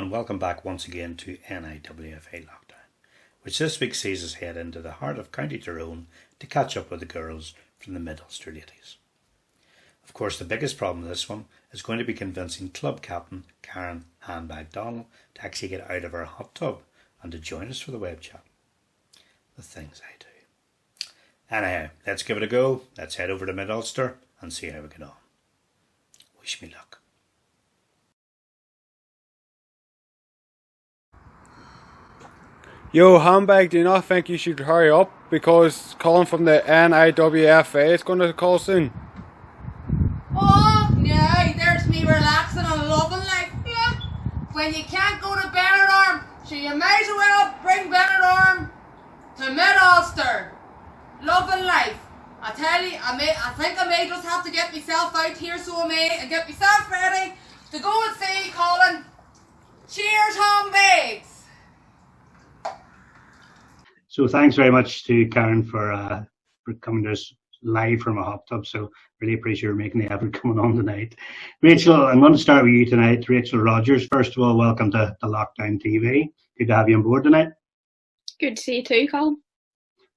and welcome back once again to NIWFA Lockdown, which this week sees us head into the heart of County Tyrone to catch up with the girls from the Mid Ulster Ladies. Of course, the biggest problem with this one is going to be convincing club captain Karen Handbag Donald to actually get out of her hot tub and to join us for the web chat. The things I do. Anyhow, let's give it a go. Let's head over to Mid Ulster and see how we get on. Wish me luck. Yo, Handbag, do you not think you should hurry up? Because calling from the NIWFA is going to call soon. Oh, yeah, there's me relaxing and loving life, yeah. When you can't go to Benidorm, so you might as well bring Benidorm to Mid Ulster. Loving life. I tell you, I think I may just have to get myself out here, so I may, and get myself ready to go and see Colin. Cheers, Handbags. So thanks very much to Karen for coming to us live from a hot tub. So really appreciate her making the effort coming on tonight. Rachel, I'm going to start with you tonight. Rachel Rogers, first of all, welcome to Lockdown TV. Good to have you on board tonight. Good to see you too, Colin.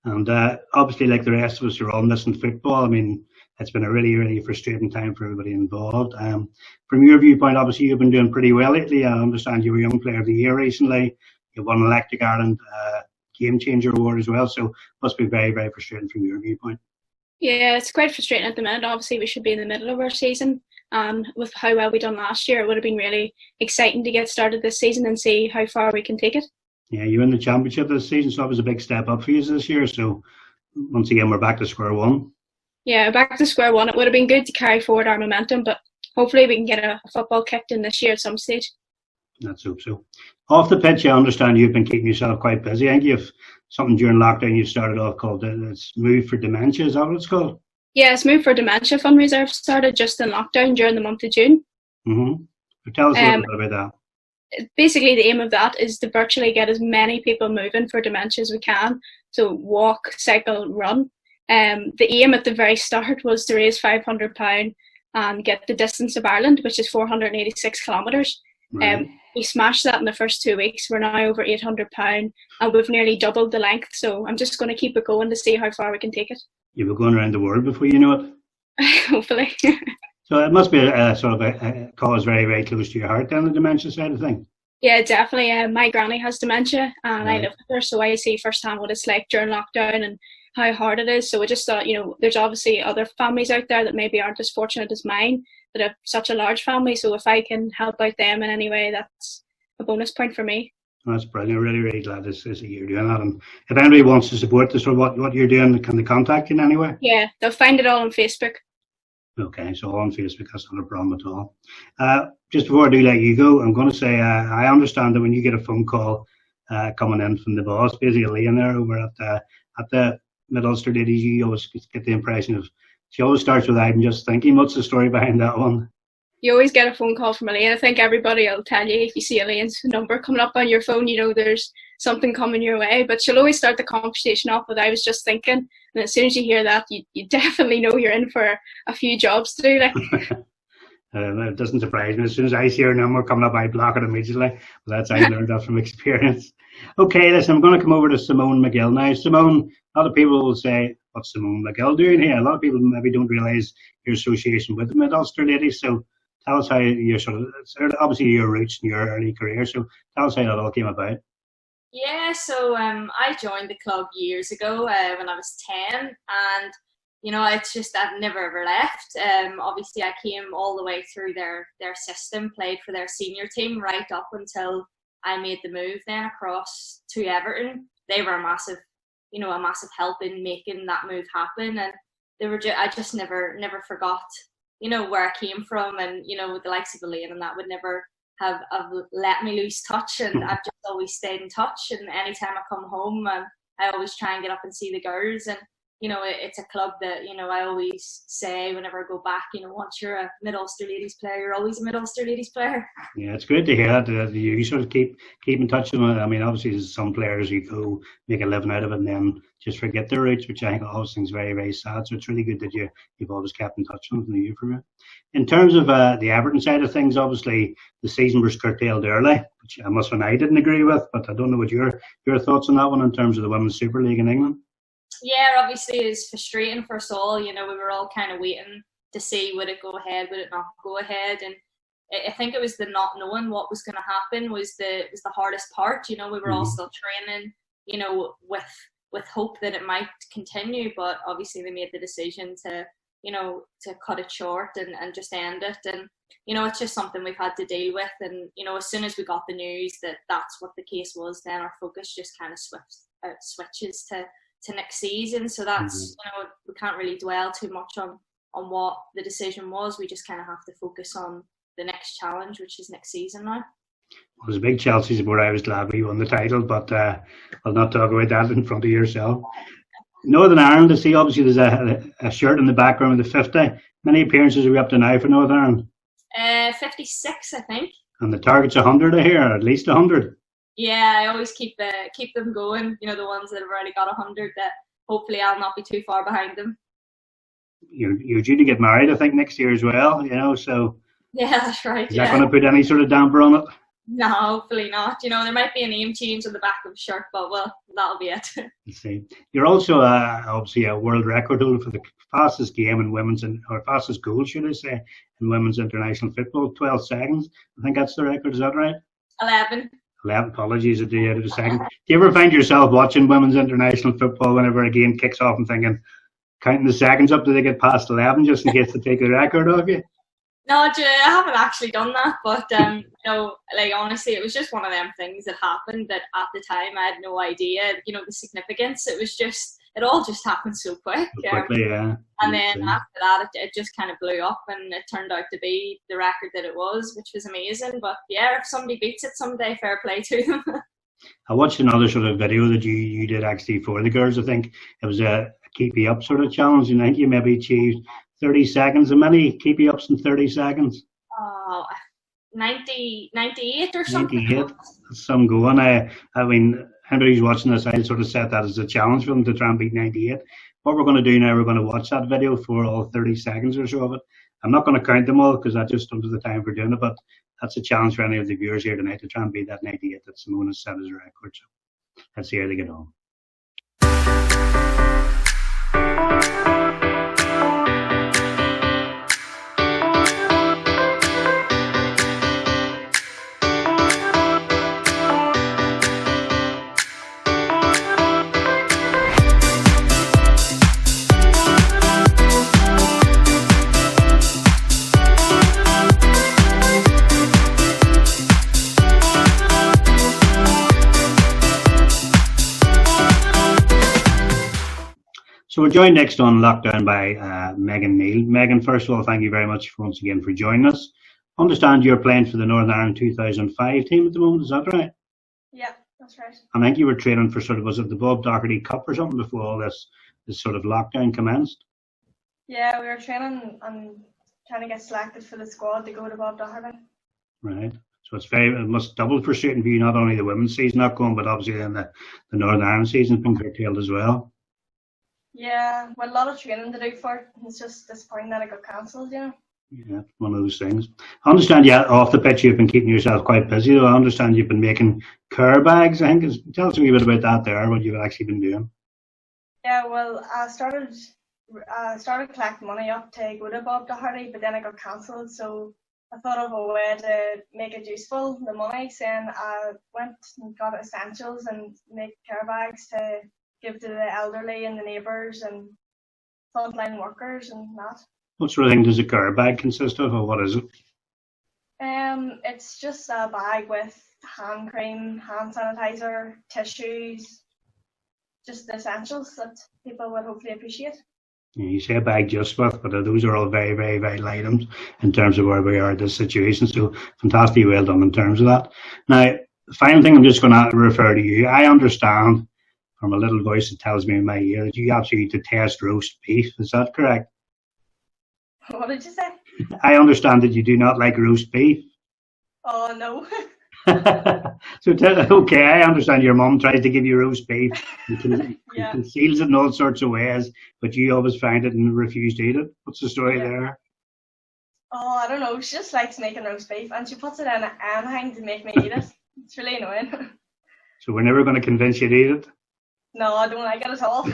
And obviously, like the rest of us, you're all missing football. I mean, it's been a really, really frustrating time for everybody involved. From your viewpoint, obviously, you've been doing pretty well lately. I understand you were Young Player of the Year recently. You won Electric Ireland Game Changer Award as well, so must be very, very frustrating from your viewpoint. Yeah, it's quite frustrating at the minute. Obviously, we should be in the middle of our season, and with how well we done last year, it would have been really exciting to get started this season and see how far we can take it. Yeah, you win the championship this season, so that was a big step up for you this year. So once again, we're back to square one. Yeah, back to square one. It would have been good to carry forward our momentum, but hopefully we can get a football kicked in this year at some stage. Let's hope so. Off the pitch, I understand you've been keeping yourself quite busy. I think you've something during lockdown you started off called it's Move for Dementia. Is that what it's called? Yeah, it's Move for Dementia fundraiser. Started just in lockdown during the month of June. Mm-hmm. So tell us a little bit about that. Basically, the aim of that is to virtually get as many people moving for dementia as we can. So walk, cycle, run. The aim at the very start was to raise £500 and get the distance of Ireland, which is 486 kilometres. Right. We smashed that in the first 2 weeks. We're now over £800 and we've nearly doubled the length. So I'm just going to keep it going to see how far we can take it. You'll be going around the world before you know it. Hopefully. So it must be a sort of a cause very, very close to your heart then, the dementia side of things. Yeah, definitely. My granny has dementia and Right. I live with her, so I see firsthand what it's like during lockdown and how hard it is. So I just thought, there's obviously other families out there that maybe aren't as fortunate as mine that have such a large family. So if I can help out them in any way, that's a bonus point for me. That's brilliant. Really, really glad to see you're doing that. And if anybody wants to support this or what you're doing, can they contact you in any way? Yeah, they'll find it all on Facebook. Okay, so on Facebook, that's not a problem at all. Just before I do let you go, I'm going to say I understand that when you get a phone call coming in from the boss, basically Liam there over at the Mid Ulster Ladies, you always get the impression of she always starts with I'm just thinking. What's the story behind that one? You always get a phone call from Elaine. I think everybody will tell you if you see Elaine's number coming up on your phone, there's something coming your way. But she'll always start the conversation off with I was just thinking. And as soon as you hear that, you definitely know you're in for a few jobs to do. It doesn't surprise me. As soon as I see her number coming up, I block it immediately. Well, I learned that from experience. Okay, listen, I'm going to come over to Simone McGill now. Simone, a lot of people will say, what's Simone McGill doing here? A lot of people maybe don't realise your association with the Mid Ulster Ladies. So tell us how you're obviously your roots in your early career. So tell us how that all came about. Yeah, so I joined the club years ago when I was 10, and it's just I've never ever left. Obviously, I came all the way through their system, played for their senior team right up until I made the move then across to Everton. They were a massive help in making that move happen, and they were. I just never forgot, where I came from, and with the likes of Elaine and that would never have let me lose touch, and I've just always stayed in touch. And anytime I come home, I always try and get up and see the girls. And it's a club that, I always say whenever I go back, once you're a Mid Ulster Ladies player, you're always a Mid Ulster Ladies player. Yeah, it's great to hear that you sort of keep in touch with them. I mean, obviously, there's some players who go make a living out of it and then just forget their roots, which I think always is very, very sad. So it's really good that you've always kept in touch with them from the youth. In terms of the Everton side of things, obviously the season was curtailed early, which I must admit I didn't agree with, but I don't know what your thoughts on that one in terms of the Women's Super League in England. Yeah, obviously it's frustrating for us all. We were all kind of waiting to see would it go ahead, would it not go ahead, and I think it was the not knowing what was going to happen was the hardest part. We were all still training, with hope that it might continue, but obviously they made the decision to cut it short and just end it, and it's just something we've had to deal with. And as soon as we got the news that that's what the case was, then our focus just kind of switches to next season. So that's we can't really dwell too much on what the decision was. We just kind of have to focus on the next challenge, which is next season now. Well, as a big Chelsea supporter, I was glad we won the title, but I'll not talk about that in front of yourself. Northern Ireland, I see obviously there's a shirt in the background of the 50. Many appearances are we up to now for Northern Ireland? 56, I think. And the target's 100, I hear, at least 100. Yeah, I always keep them going. The ones that have already got 100. That hopefully I'll not be too far behind them. You're due to get married, I think, next year as well. So yeah, that's right. Is that going to put any sort of damper on it? No, hopefully not. There might be a name change on the back of the shirt, but well, that'll be it. Let's see. You're also obviously a world record holder for the fastest game in women's, or fastest goal, should I say, in women's international football. 12 seconds. I think that's the record. Is that right? 11. 11. Apologies at the end of the second. Do you ever find yourself watching women's international football whenever a game kicks off and thinking, counting the seconds up till they get past 11 just in case they take the record off you? No, I haven't actually done that, but honestly, it was just one of them things that happened that at the time I had no idea, the significance. It all just happened so quick. Quickly, yeah. And then after that, it just kind of blew up, and it turned out to be the record that it was, which was amazing. But yeah, if somebody beats it someday, fair play to them. I watched another sort of video that you did actually for the girls. I think it was a keep you up sort of challenge, and I think you maybe achieved 30 seconds. How many keep you ups in 30 seconds? 98 or something. 98. That's some going. I mean, anybody's watching this, I'll sort of set that as a challenge for them to try and beat 98. What we're going to do now, we're going to watch that video for all 30 seconds or so of it. I'm not going to count them all because I just don't have the time for doing it, but that's a challenge for any of the viewers here tonight to try and beat that 98 that Simone has set as a record. So let's see how they get on. So we're joined next on Lockdown by Megan Neal. Megan, first of all, thank you very much once again for joining us. I understand you're playing for the Northern Ireland 2005 team at the moment, is that right? Yeah, that's right. And I think you were training for was it the Bob Doherty Cup or something before all this sort of lockdown commenced? Yeah, we were training and trying to get selected for the squad to go to Bob Doherty. Right. So it must double frustrating for you, not only the women's season not going, but obviously then the Northern Ireland season has been curtailed as well. Yeah, well, a lot of training to do for it. It's just disappointing that it got cancelled, Yeah, one of those things. I understand, off the pitch you've been keeping yourself quite busy, though. I understand you've been making care bags, I think. Tell us a wee bit about that there, what you've actually been doing. Yeah, well, I started collecting money up to go to Bob Doherty, but then it got cancelled, so I thought of a way to make it useful, the money, saying I went and got essentials and make care bags to give to the elderly and the neighbours and frontline workers and that. What sort of thing does a care bag consist of, or what is it? It's just a bag with hand cream, hand sanitizer, tissues, just the essentials that people would hopefully appreciate. Yeah, you say a bag just with, but those are all very, very, very light items in terms of where we are in this situation. So fantastically well done in terms of that. Now, the final thing I'm just going to refer to you. I understand or my little voice that tells me in my ear that you absolutely detest roast beef. Is that correct? What did you say? I understand that you do not like roast beef. Oh, no. So, okay, I understand your mum tries to give you roast beef and Yeah. conceals it in all sorts of ways, but you always find it and refuse to eat it. What's the story there? Oh, I don't know. She just likes making roast beef, and she puts it in anything to make me eat it. It's really annoying. So we're never going to convince you to eat it? No, I don't like it at all.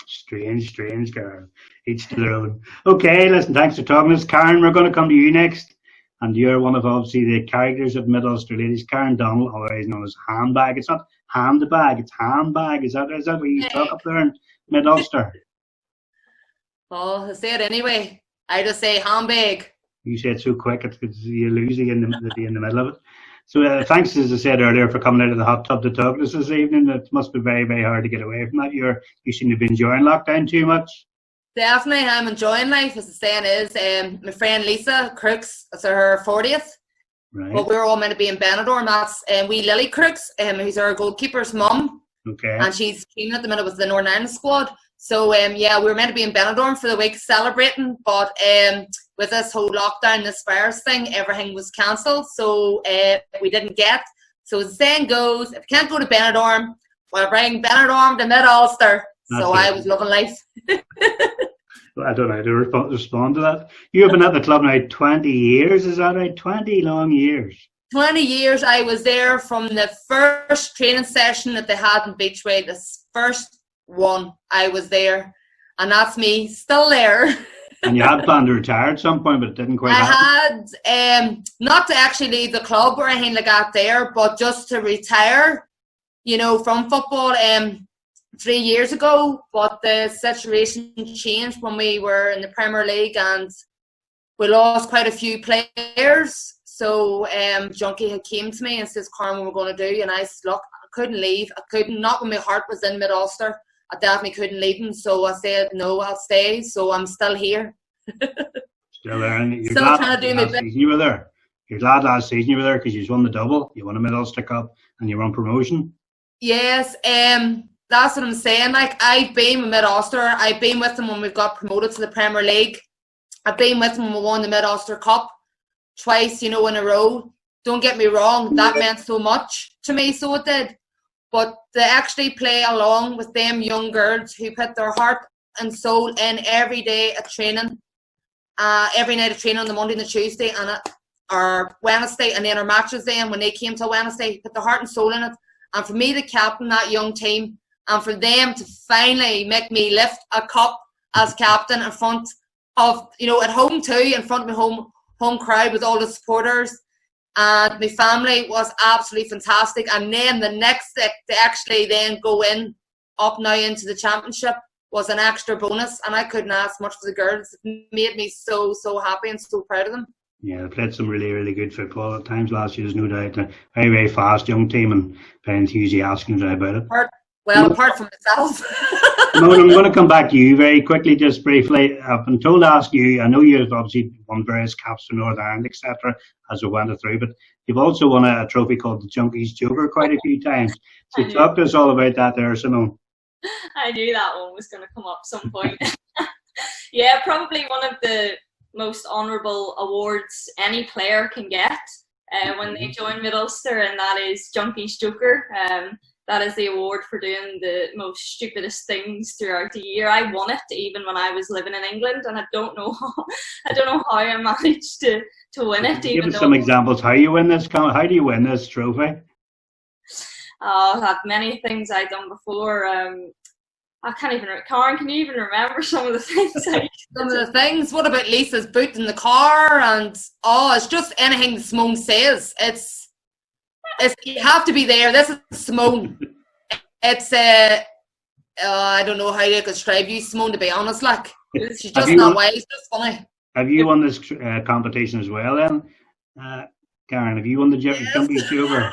Strange, Karen. Each to their own. Okay, listen, thanks for talking to us. Karen, we're going to come to you next. And you're one of, obviously, the characters of Mid Ulster Ladies. Karen Donnell, otherwise known as Handbag. It's not handbag, it's handbag. Is that what you talk up there in Mid Ulster? Oh, I say it anyway. I just say handbag. You say it so quick, you lose you in the middle of it. So thanks, as I said earlier, for coming out of the hot tub to talk to us this evening. It must be very, very hard to get away from that. You seem to be enjoying lockdown too much. Definitely, I'm enjoying life, as the saying is. My friend Lisa Crooks, it's her 40th. Right. But we were all meant to be in Benidorm. That's wee Lily Crooks, who's our goalkeeper's mum. Okay. And she's training at the minute with the Northern Ireland squad. So, yeah, we were meant to be in Benidorm for the week celebrating. But with this whole lockdown, this virus thing, everything was cancelled. So we didn't get. So as the saying goes, if you can't go to Benidorm, we'll bring Benidorm to Mid Ulster. So I was loving life. I don't know how to respond to that. You have been at the club now 20 years, is that right? 20 long years. 20 years. I was there from the first training session that they had in Beachway, the first one. I was there. And that's me, still there. And you had planned to retire at some point, but it didn't quite happen. I had, not to actually leave the club or anything like that there, but just to retire, from football. 3 years ago, but the situation changed when we were in the Premier League and we lost quite a few players. So Junkie had came to me and says, Karen, what we're going to do? And I said, look, I couldn't leave. Not when my heart was in Mid Ulster. I definitely couldn't leave him. So I said, no, I'll stay. So I'm still here. Still there. And you're still glad trying to do my bit. You were there. You're glad last season you were there because you won the double. You won a Mid Ulster Cup and you won promotion. Yes, that's what I'm saying. Like, I've been with Mid Ulster. I've been with them when we got promoted to the Premier League. I've been with them when we won the Mid Ulster Cup twice, in a row. Don't get me wrong, that meant so much to me, so it did. But to actually play along with them young girls who put their heart and soul in every day at training, every night of training on the Monday and the Tuesday or Wednesday, and then our matches then when they came to Wednesday, put their heart and soul in it. And for me to captain that young team, and for them to finally make me lift a cup as captain in front of, at home too, in front of my home crowd with all the supporters. And my family was absolutely fantastic. And then the next step to actually then go up now into the championship was an extra bonus. And I couldn't ask much for the girls. It made me so, so happy and so proud of them. Yeah, they played some really, really good football at times last year, there's no doubt. A very, very fast young team and very enthusiastic about it. Apart from myself. No, I'm going to come back to you very quickly, just briefly. I've been told to ask you, I know you've obviously won various caps for Northern Ireland, etc., as we went through, but you've also won a trophy called the Junkie's Joker quite a few times. So talk to us all about that there, Simone. I knew that one was going to come up some point. Yeah, probably one of the most honourable awards any player can get when they join Mid Ulster, and that is Junkie's Joker. That is the award for doing the most stupidest things throughout the year. I won it even when I was living in England, and I don't know how I managed to win it. Give us some examples. How do you win this trophy? I've had many things I've done before. I can't even. Karen, can you even remember some of the things? Some of the things. What about Lisa's boot in the car? And it's just anything Simone says. It's you have to be there. This is Simone. It's I don't know how to describe you, Simone. To be honest, like she's just not wild. She's just funny. Have you won this competition as well, then, Karen? Have you won the Junkie's Joker?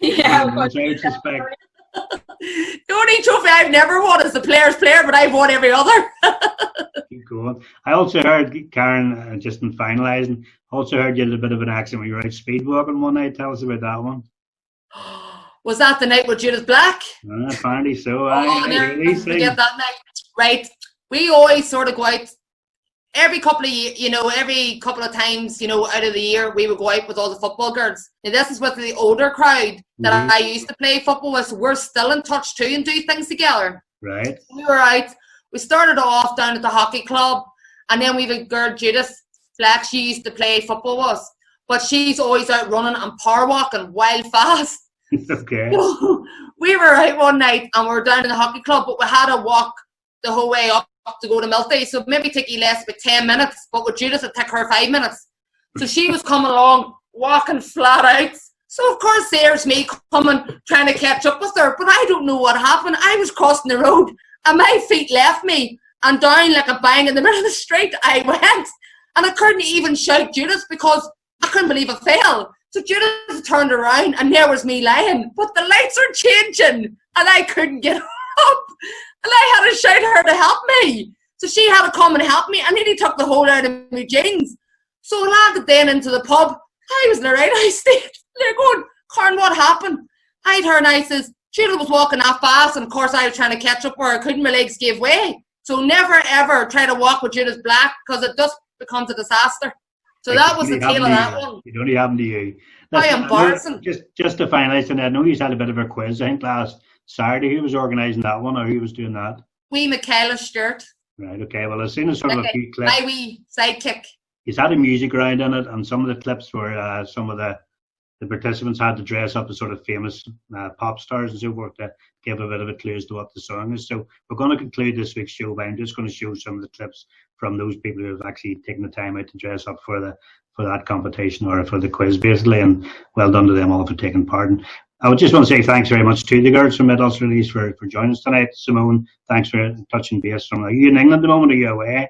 Yeah, I would suspect. The only trophy I've never won is the player's player, but I've won every other. Keep going. I also heard, Karen, just in finalising, also heard you had a bit of an accident when you were out speed walking one night. Tell us about that one. Was that the night with Judith Black? Apparently so. Oh, never forget that night. Right. We always sort of go out every couple of times, out of the year, we would go out with all the football girls. Now, this is with the older crowd that I used to play football with. So we're still in touch too and do things together. Right. We were out. We started off down at the hockey club, and then we have a girl, Judith Black. She used to play football with us, but she's always out running and power walking wild fast. Okay. We were out one night and we were down in the hockey club, but we had to walk the whole way up to go to Milty. So maybe take you less about 10 minutes, but with Judith it took her 5 minutes. So she was coming along, walking flat out. So of course there's me coming, trying to catch up with her, but I don't know what happened. I was crossing the road and my feet left me, and down like a bang in the middle of the street I went. And I couldn't even shout Judith because I couldn't believe I fell. So Judith turned around and there was me lying, but the lights are changing and I couldn't get up. And I had to shout her to help me. So she had to come and help me. I nearly took the hole out of my jeans. So I landed then into the pub. I was in the right eye state. They're going, Karen, what happened? I turned and I says, Judith was walking that fast, and of course I was trying to catch up where I couldn't, my legs gave way. So never ever try to walk with Judith Black because it just becomes a disaster. So that was the tale of that one. It only happened to you. Listen, embarrassing. Just to finalise, and I know you had a bit of a quiz, I think, last Saturday. Who was organising that one, or who was doing that? Wee Michaela Stewart. Right, okay. Well, I've seen sort of a few clips. My wee sidekick. He's had a music round in it, and some of the clips where some of the participants had to dress up as sort of famous pop stars and so forth to give a bit of a clue as to what the song is. So we're going to conclude this week's show by I'm just going to show some of the clips from those people who have actually taken the time out to dress up for that competition or for the quiz, basically. And well done to them all for taking part. And I would just want to say thanks very much to the girls from Mid Ulster Ladies for joining us tonight. Simone, thanks for touching base. Are you in England at the moment? Are you away?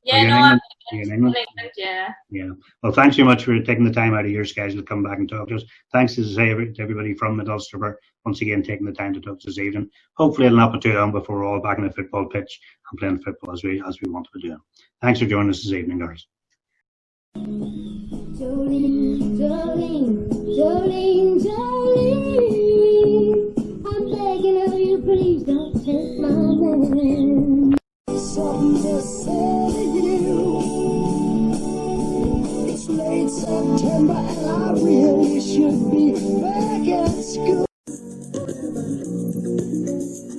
Yeah, no, I'm in England. Yeah. Yeah. Well, thanks very much for taking the time out of your schedule to come back and talk to us. Thanks to everybody from Mid Ulster for once again taking the time to talk to us this evening. Hopefully it'll not be too long before we're all back on the football pitch and playing football as we want to be doing. Thanks for joining us this evening, girls. Jolene, Jolene, Jolene, Jolene, I'm begging of you, please don't take my man. Something to say to you. It's late September and I really should be back at school.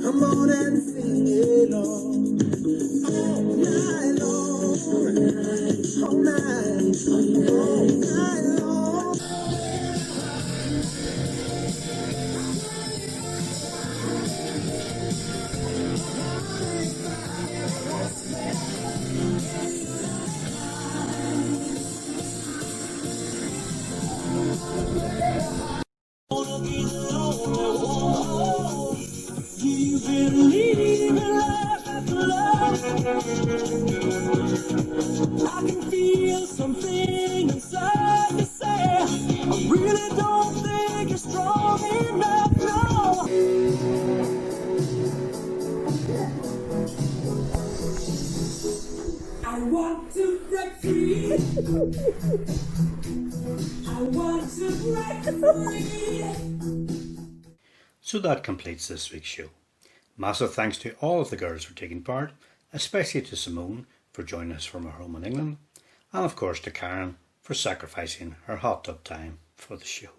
Come on and sing it all night long, all night long. You've been leading life after love. I can feel something inside to say I really don't think you're strong enough, no. I want to break free. I want to break free. So that completes this week's show. Massive thanks to all of the girls for taking part, especially to Simone for joining us from her home in England, and of course to Karen for sacrificing her hot tub time for the show.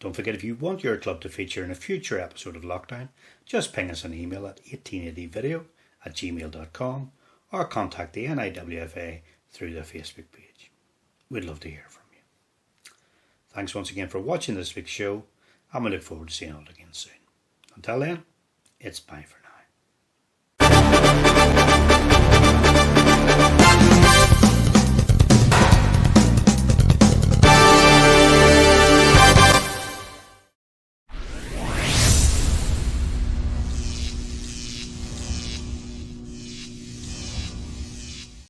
Don't forget, if you want your club to feature in a future episode of Lockdown, just ping us an email at 1880video@gmail.com or contact the NIWFA through their Facebook page. We'd love to hear from you. Thanks once again for watching this week's show, and we look forward to seeing you all again soon. Until then, it's bye for now.